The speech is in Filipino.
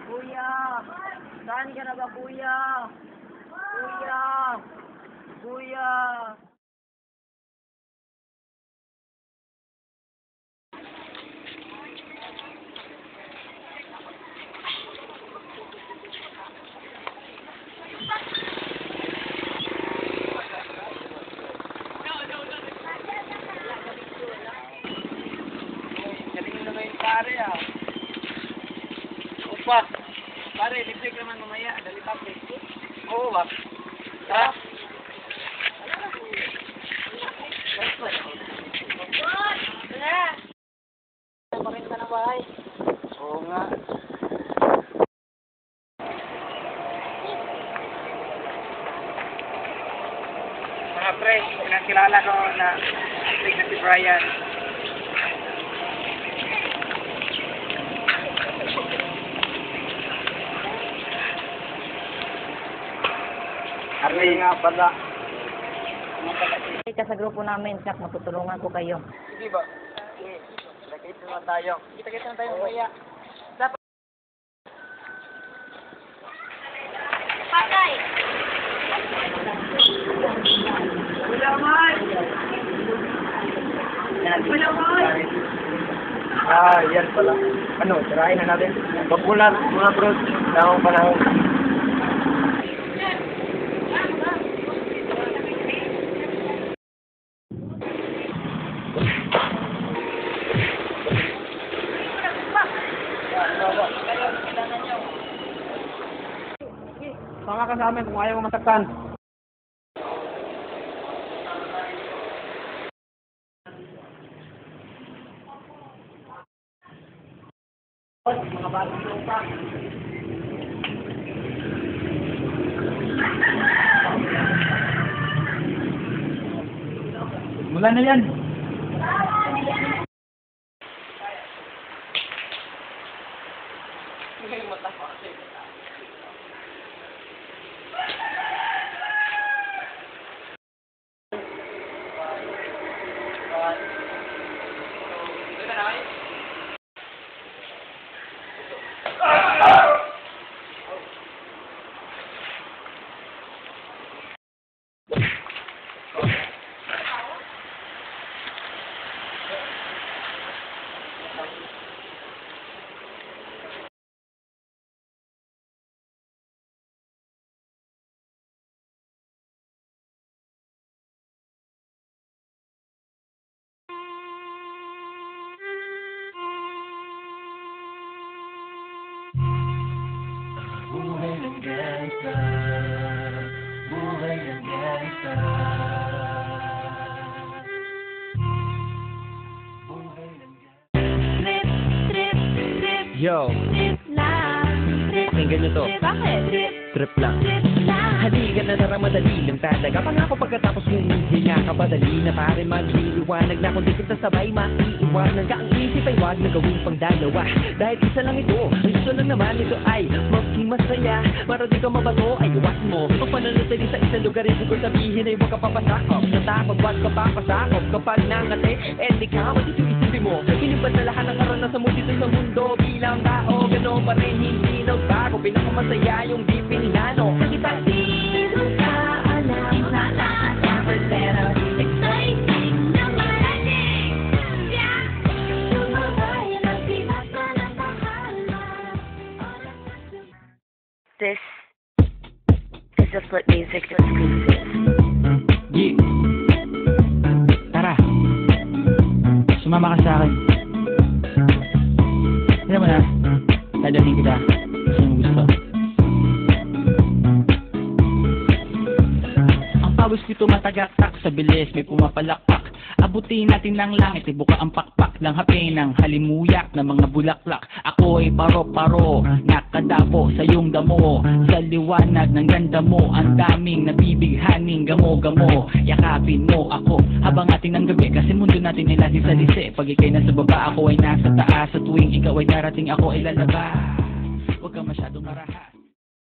Kuya! Saan ka na ba, kuya? Kuya! Kuya! Galing na ngayon pare ah. Upa! Pare, lipstick naman mamaya. Dali pa, please. Oo ba? Ha? Marin ka na bahay. Oo nga. Mga pre, pinakilala ko na si Brian. Arley nga pala. Ka sa grupo namin, Sak, matutulungan ko kayo. Sige ba? Sige. Kita-kita naman tayo. Kita-kita na tayo mamaya. Dapat. Patay! Kuya Mai! Kuya Mai! Yan pala. Ano, tirahin na natin. Popular, mga bros. Nakong panahon. Sama ka sa amin kung ayaw mo masaktan. Mga bagong lupa. Mula na yan. Buhay ng gangsta, buhay ng gangsta, buhay ng gangsta. Trip, trip, trip, Yo, trip lang, trip, pakinggan nyo to. bakit? Trip, Trip lang. trip lang. Halika na tara, madali lang talaga. Pangako pagkatapos humihinga ka, madali na pare magliliwanag na. Kung di kita sabay, maiiwanan ka. Ang isip ay wag na gawin pang dalawa. Dahil isa lang ito, ang gusto lang naman ito ay maging masaya. Para di ka mabato, ay iwasan mo. Kung pananatili sa isang lugar, siguro sabihin ay huwag ka papasakop. Natakot, wag ka papasakop. Kapag nangate, di ka matituisipin mo. Pinipantalahan ang karanasan mo dito sa mundo. Bilang tao, gano'n pa rin hindi nagbago. Pinakamasaya yung di pinilano. Pag di mo ka alam, wala dapat pero exciting na marating. Yeah! Sumabay lang pinasa ng pahala. This is a Flip Music exclusive. Yeah. Tara. Sumama ka sa akin. Alam mo na, dadalhin kita. Gusto mo gusto. Ang pawis nito tatagaktak sa bilis, may pumapalakpak. Abutin natin ng langit, ibuka ang pakpak ng hapin ng halimuyak ng mga bulaklak. Ako'y paro-paro, nakadabo sa iyong damo. Sa liwanag ng ganda mo, ang daming nabibighaning gamo-gamo. Yakapin mo ako habang ating ng gabi, kasi mundo natin ay laging salisi. Pag ikay nasa baba, ako ay nasa taas. Sa tuwing ikaw ay darating, ako ay lalabas. Huwag ka masyadong marahas.